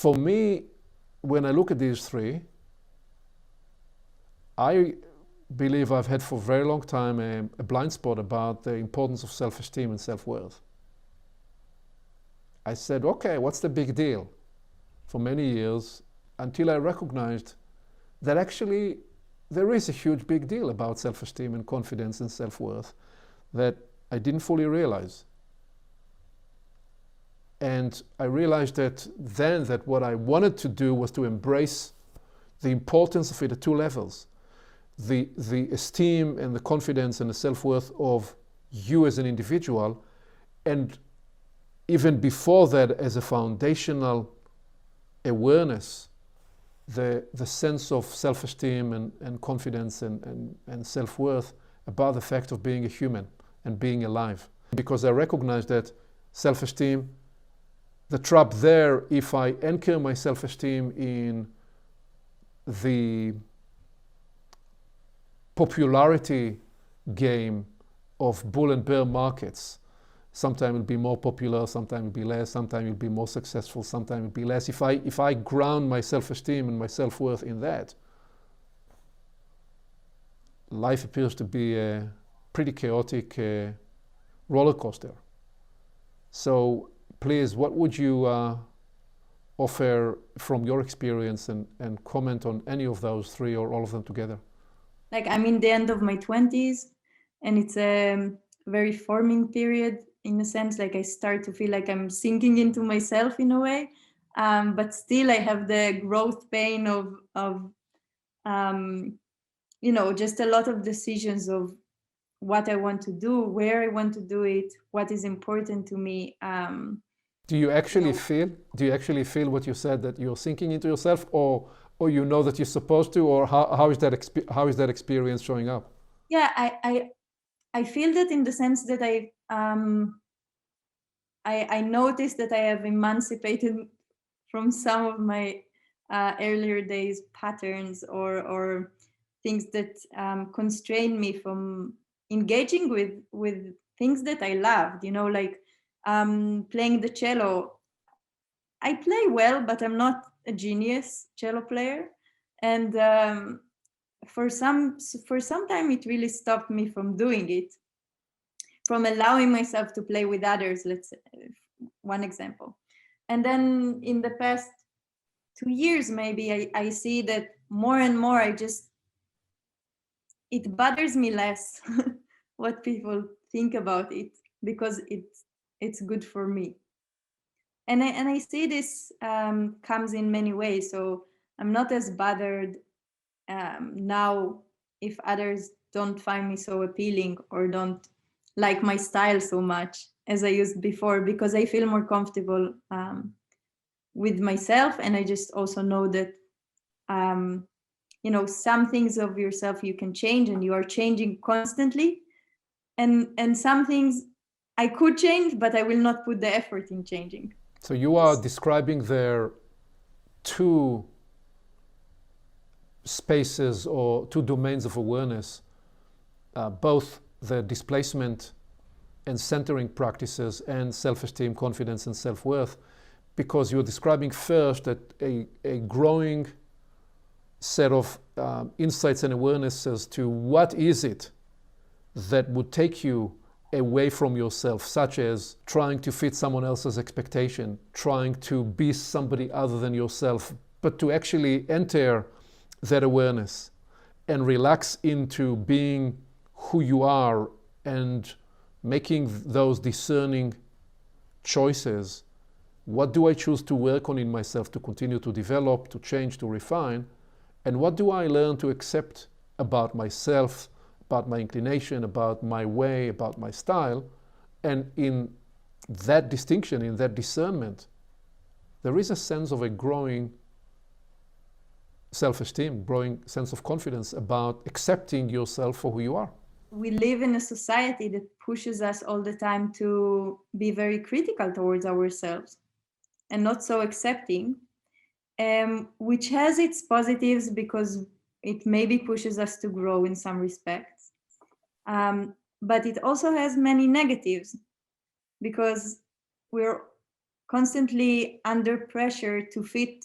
For me, when I look at these three, I believe I've had for a very long time a blind spot about the importance of self-esteem and self-worth. I said, okay, what's the big deal? For many years, until I recognized that actually there is a huge big deal about self-esteem and confidence and self-worth that I didn't fully realize. And I realized that then that what I wanted to do was to embrace the importance of it at two levels. The esteem and the confidence and the self-worth of you as an individual, and even before that as a foundational awareness, the sense of self-esteem and confidence and self-worth about the fact of being a human and being alive. Because I recognize that self-esteem, the trap there, if I anchor my self-esteem in the popularity game of bull and bear markets, sometimes it'll be more popular, sometimes it'll be less, sometimes it'll be more successful, sometimes it'll be less. If I ground my self-esteem and my self-worth in that, life appears to be a pretty chaotic roller coaster. So please, what would you offer from your experience and comment on any of those three or all of them together? Like, I'm in the end of my 20s, and it's a very forming period in a sense. Like, I start to feel like I'm sinking into myself in a way, but still I have the growth pain of just a lot of decisions of what I want to do, where I want to do it, what is important to me. Do you actually feel what you said, that you're sinking into yourself, or you know that you're supposed to, or how is that experience showing up? Yeah, I feel that in the sense that I noticed that I have emancipated from some of my earlier days patterns or things that constrain me from engaging with things that I loved. Like playing the cello. I play well, but I'm not a genius cello player, and for some time it really stopped me from doing it, from allowing myself to play with others. Let's say one example. And then in the past 2 years, maybe I see that more and more it bothers me less what people think about it, because it's good for me. And I see this comes in many ways. So I'm not as bothered now if others don't find me so appealing or don't like my style so much as I used before, because I feel more comfortable with myself. And I just also know that some things of yourself you can change, and you are changing constantly, and some things I could change, but I will not put the effort in changing. So you are describing there two spaces or two domains of awareness, both the displacement and centering practices and self-esteem, confidence, and self-worth, because you're describing first that a growing set of insights and awareness as to what is it that would take you away from yourself, such as trying to fit someone else's expectation, trying to be somebody other than yourself, but to actually enter that awareness and relax into being who you are and making those discerning choices. What do I choose to work on in myself to continue to develop, to change, to refine? And what do I learn to accept about myself, about my inclination, about my way, about my style? And in that distinction, in that discernment, there is a sense of a growing self-esteem, growing sense of confidence about accepting yourself for who you are. We live in a society that pushes us all the time to be very critical towards ourselves and not so accepting, which has its positives because it maybe pushes us to grow in some respects. But it also has many negatives, because we're constantly under pressure to fit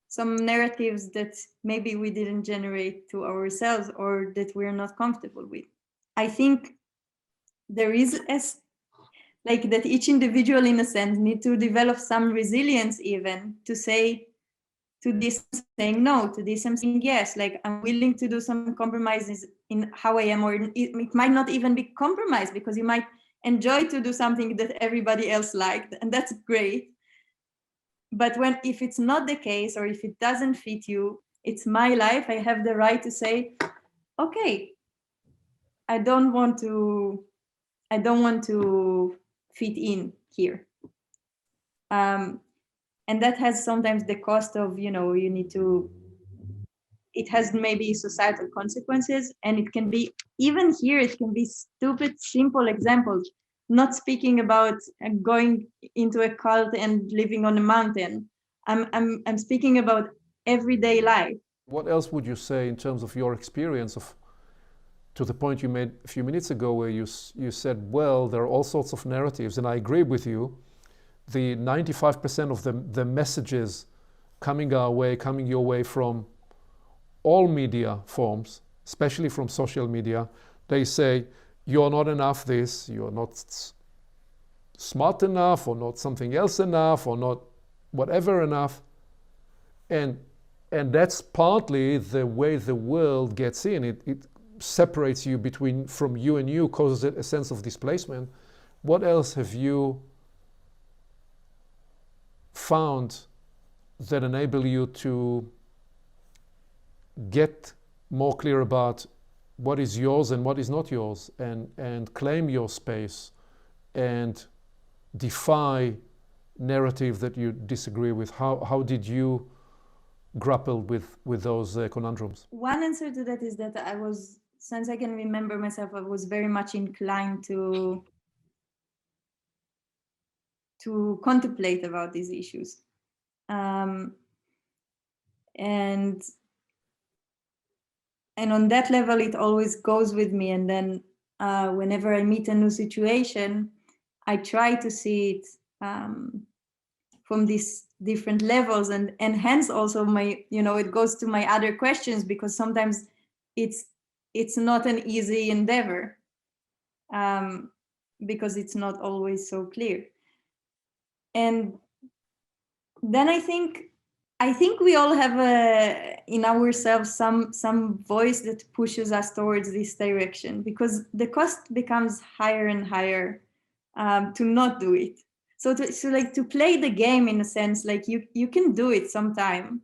some narratives that maybe we didn't generate to ourselves or that we're not comfortable with. I think there is like that each individual in a sense need to develop some resilience even to say to this I'm saying no, to this I'm saying yes, like I'm willing to do some compromises in how I am, or it might not even be compromise because you might enjoy to do something that everybody else liked, and that's great. But if it's not the case, or if it doesn't fit you, it's my life. I have the right to say, okay, I don't want to fit in here. And that has sometimes the cost of, you need to, it has maybe societal consequences, and it can be, even here, it can be stupid, simple examples. Not speaking about going into a cult and living on a mountain. I'm speaking about everyday life. What else would you say in terms of your experience of, to the point you made a few minutes ago where you said, well, there are all sorts of narratives, and I agree with you. The 95% of the messages coming our way, coming your way from all media forms, especially from social media, they say, you're not enough this, you're not smart enough, or not something else enough, or not whatever enough. And that's partly the way the world gets in. It separates you from you and you, causes a sense of displacement. What else have you found that enable you to get more clear about what is yours and what is not yours, and claim your space and defy narrative that you disagree with? How did you grapple with those conundrums? One answer to that is that I was, since I can remember myself, I was very much inclined to contemplate about these issues. And on that level, it always goes with me. And then whenever I meet a new situation, I try to see it from these different levels, and hence also my, it goes to my other questions, because sometimes it's not an easy endeavor, because it's not always so clear. And then I think we all have in ourselves some voice that pushes us towards this direction, because the cost becomes higher and higher to not do it. So to play the game, in a sense, like you can do it sometime,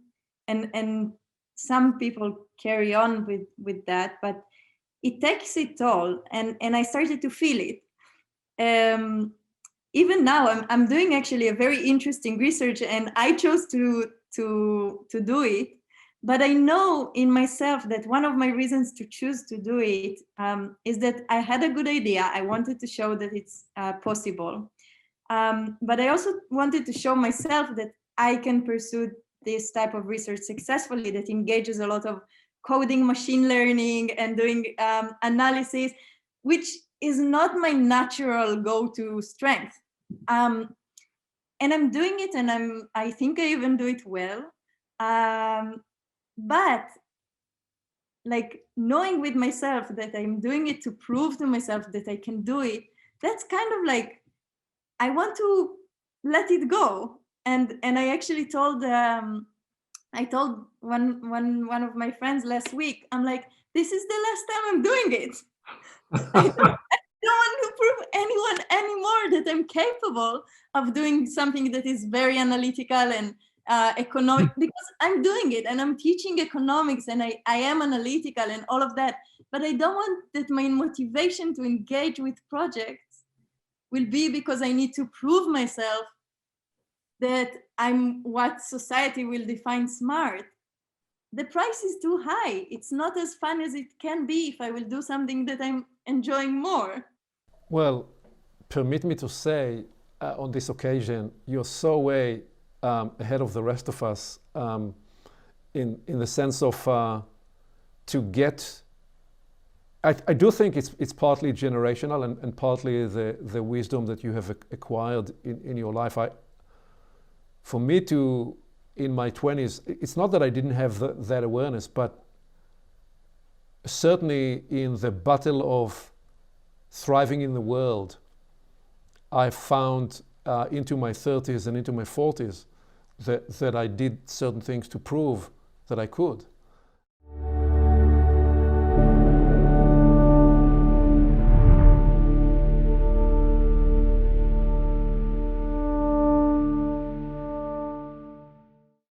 and some people carry on with that, but it takes its toll, and I started to feel it. Even now, I'm doing actually a very interesting research, and I chose to do it. But I know in myself that one of my reasons to choose to do it is that I had a good idea. I wanted to show that it's possible. But I also wanted to show myself that I can pursue this type of research successfully, that engages a lot of coding, machine learning, and doing analysis, which is not my natural go-to strength. And I'm doing it, and I think I even do it well. But like knowing with myself that I'm doing it to prove to myself that I can do it, that's kind of like, I want to let it go. And I actually told I told one of my friends last week, I'm like, this is the last time I'm doing it. I don't want to prove anyone anymore that I'm capable of doing something that is very analytical and economic, because I'm doing it and I'm teaching economics, and I am analytical and all of that. But I don't want that my motivation to engage with projects will be because I need to prove myself that I'm what society will define smart. The price is too high. It's not as fun as it can be if I will do something that I'm enjoying more. Well, permit me to say on this occasion, you're so way ahead of the rest of us in the sense of to get. I do think it's partly generational and partly the wisdom that you have acquired in your life. for me to, in my 20s, it's not that I didn't have that awareness, but certainly in the battle of thriving in the world, I found into my 30s and into my 40s that I did certain things to prove that I could.